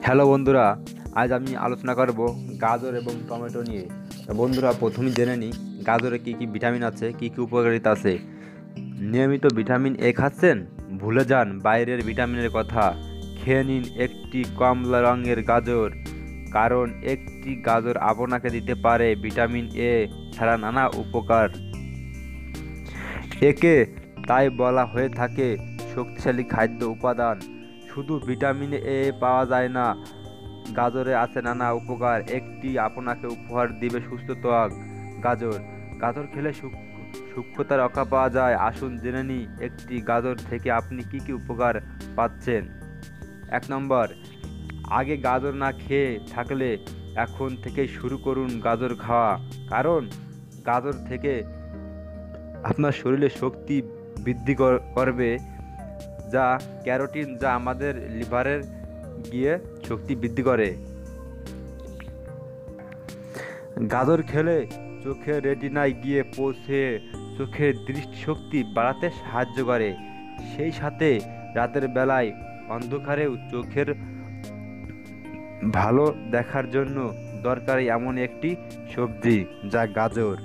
Hello বন্ধুরা, আজ আমি আলোচনা করব গাজর এবং টমেটো নিয়ে। তো বন্ধুরা, প্রথমেই জেনে নিই গাজরে কী কী ভিটামিন আছে, কী কী উপকারিতা আছে। নিয়মিত ভিটামিন এ খাচ্ছেন? ভুলে যান বাইরের ভিটামিনের কথা। খেয়ে নিন একটি কমলা রঙের গাজর, কারণ একটি গাজর আপনাকে দিতে পারে ভিটামিন এ ছাড়া নানা উপকার। একে তাই বলা হয়ে থাকে শক্তিশালী খাদ্য উপাদান। শুধু ভিটামিন এ পাওয়া যায় না, গাজরে আছে নানা উপকার। একটি আপনাকে উপহার দিবে সুস্থ ত্বক। গাজর গাজর খেলে সূক্ষ্মতা রক্ষা পাওয়া যায়। আসুন জেনে নিই একটি গাজর থেকে আপনি কি কি উপকার পাচ্ছেন। 1 নম্বর, আগে গাজর না খেয়ে থাকলে এখন থেকেই শুরু করুন গাজর খাওয়া, কারণ গাজর থেকে আপনার শরীরে শক্তি বৃদ্ধি করবে, যা ক্যারোটিন, যা আমাদের লিভারের গিয়ে শক্তি বৃদ্ধি করে। গাজর খেলে চোখের রেটিনায় গিয়ে পৌঁছে চোখের দৃষ্টিশক্তি বাড়াতে সাহায্য করে। সেই সাথে রাতের বেলায় অন্ধকারেও চোখের ভালো দেখার জন্য দরকারি এমন একটি সবজি যা গাজর।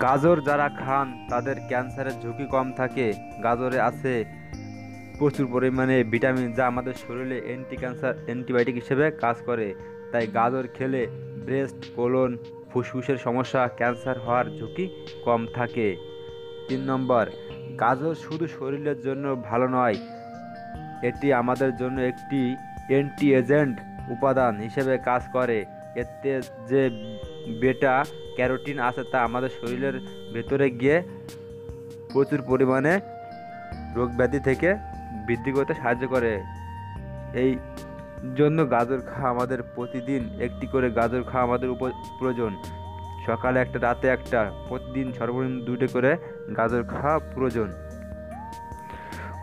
গাজর যারা খান তাদের ক্যান্সারের ঝুঁকি কম থাকে। গাজরে আছে প্রচুর পরিমাণে ভিটামিন, যা আমাদের শরীরে অ্যান্টিবায়োটিক হিসেবে কাজ করে। তাই গাজর খেলে ব্রেস্ট, কোলন, ফুসফুসের সমস্যা, ক্যান্সার হওয়ার ঝুঁকি কম থাকে। 3 নম্বর, গাজর শুধু শরীরের জন্য ভালো নয়, এটি আমাদের জন্য একটি অ্যান্টি এজেন্ট উপাদান হিসেবে কাজ করে। এতে যে বেটা ক্যারোটিন আছে তা আমাদের শরীরের ভেতরে গিয়ে প্রচুর পরিমাণে রোগ ব্যাধি থেকে বৃদ্ধি করতে সাহায্য করে। এই জন্য গাজর খাওয়া আমাদের প্রতিদিন একটি করে গাজর খাওয়া আমাদের প্রয়োজন। সকালে একটা, রাতে একটা, প্রতিদিন সর্বনিম্ন 2টি করে গাজর খাওয়া প্রয়োজন।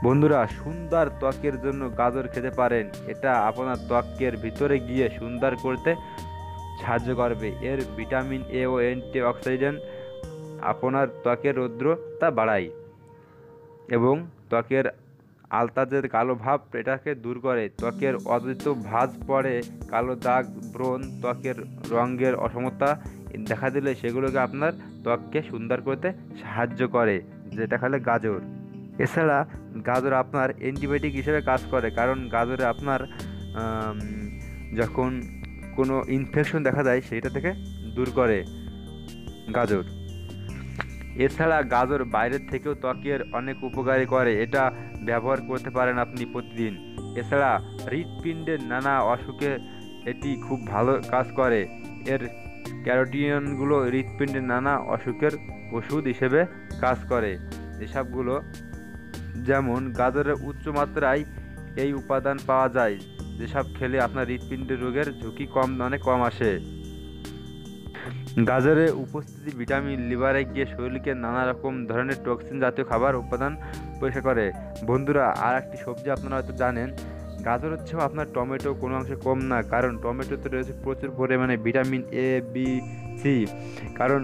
বন্ধুরা, সুন্দর ত্বকের জন্য গাজর খেতে পারেন। এটা আপনার ত্বকের ভিতরে গিয়ে সুন্দর করতে সাহায্য করবে। এর ভিটামিন এ ও অ্যান্টিঅক্সিডেন্ট আপনার ত্বকের রৌদ্রতা বাড়ায় এবং ত্বকের আলতা যে কালো ভাব এটাকে দূর করে। ত্বকের অতিরিক্ত ভাঁজ পড়ে, কালো দাগ, ব্রণ, ত্বকের রঙের অসমতা দেখা দিলে সেগুলোকে আপনার ত্বককে সুন্দর করতে সাহায্য করে, যেটা খেলে গাজর। এছাড়া গাজর আপনার অ্যান্টিবায়োটিক হিসেবে কাজ করে, কারণ গাজরে আপনার যখন কোনো ইনফেকশন দেখা যায় সেটা থেকে দূর করে গাজর। এছাড়া গাজর বাইরের থেকেও ত্বকের অনেক উপকারী করে, এটা ব্যবহার করতে পারেন আপনি প্রতিদিন। এছাড়া হৃৎপিণ্ডের নানা অসুখে এটি খুব ভালো কাজ করে। এর ক্যারোটিনগুলো হৃৎপিণ্ডের নানা অসুখের ওষুধ হিসেবে কাজ করে। এসবগুলো যেমন গাজরের উচ্চ মাত্রায় এই উপাদান পাওয়া যায়, যেসব খেলে আপনার হৃৎপিণ্ডের রোগের ঝুঁকি অনেক কম আসে। গাজরে উপস্থিতি ভিটামিন লিভারে গিয়ে শরীরকে নানা রকম ধরনের টক্সিন জাতীয় খাবার উপাদান পরিষ্কার করে। বন্ধুরা, আর একটি সবজি আপনারা হয়তো জানেন, গাজর হচ্ছে আপনার টমেটো কোনো অংশে কম না, কারণ টমেটোতে রয়েছে প্রচুর পরিমাণে ভিটামিন এ, বি, সি। কারণ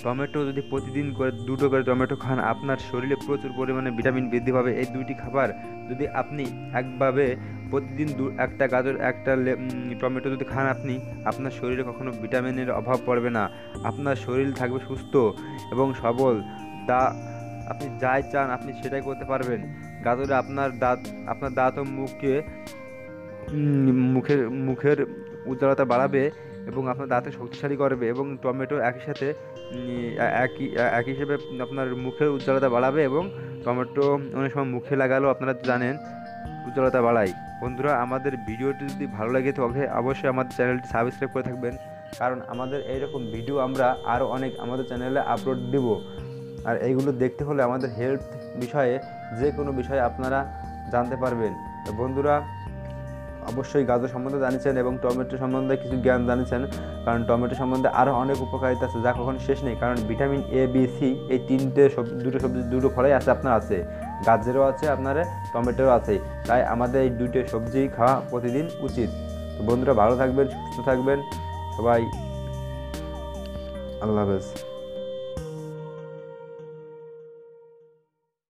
টমেটো যদি প্রতিদিন করে 2টো করে টমেটো খান, আপনার শরীরে প্রচুর পরিমাণে ভিটামিন বৃদ্ধি পাবে। এই 2টি খাবার যদি আপনি একভাবে প্রতিদিন একটা গাজর, একটা টমেটো যদি খান আপনি, আপনার শরীরে কখনো ভিটামিনের অভাব পড়বে না। আপনার শরীর থাকবে সুস্থ এবং সবল। আপনি যাই চান আপনি সেটাই করতে পারবেন। গাজরে আপনার দাঁত ও মুখের উজ্জ্বলতা বাড়াবে এবং আপনার দাঁতে শক্তিশালী করবে। এবং টমেটো একই সাথে একই হিসেবে আপনার মুখের উজ্জ্বলতা বাড়াবে, এবং টমেটো অনেক সময় মুখে লাগালেও আপনারা জানেন উজ্জ্বলতা বাড়ায়। বন্ধুরা, আমাদের ভিডিওটি যদি ভালো লাগে তবে অবশ্যই আমাদের চ্যানেলটি সাবস্ক্রাইব করে থাকবেন, কারণ আমাদের এইরকম ভিডিও আমরা আরও অনেক আমাদের চ্যানেলে আপলোড দেব। আর এইগুলো দেখতে হলে আমাদের হেলথ বিষয়ে যে কোনো বিষয়ে আপনারা জানতে পারবেন। তো বন্ধুরা, অবশ্যই গাজর সম্বন্ধে জানিয়েছেন এবং টমেটো সম্বন্ধে কিছু জ্ঞান জানিয়েছেন, কারণ টমেটো সম্বন্ধে আরও অনেক উপকারিতা আছে যা কখনো শেষ নেই। কারণ ভিটামিন এ, বি, সি এই দুটো ফলেই আছে, আপনার আছে, গাজরেও আছে, আপনার টমেটোও আছে। তাই আমাদের এই 2টো সবজি খাওয়া প্রতিদিন উচিত। তো বন্ধুরা, ভালো থাকবেন, সুস্থ থাকবেন সবাই। আল্লাহ হাফেজ।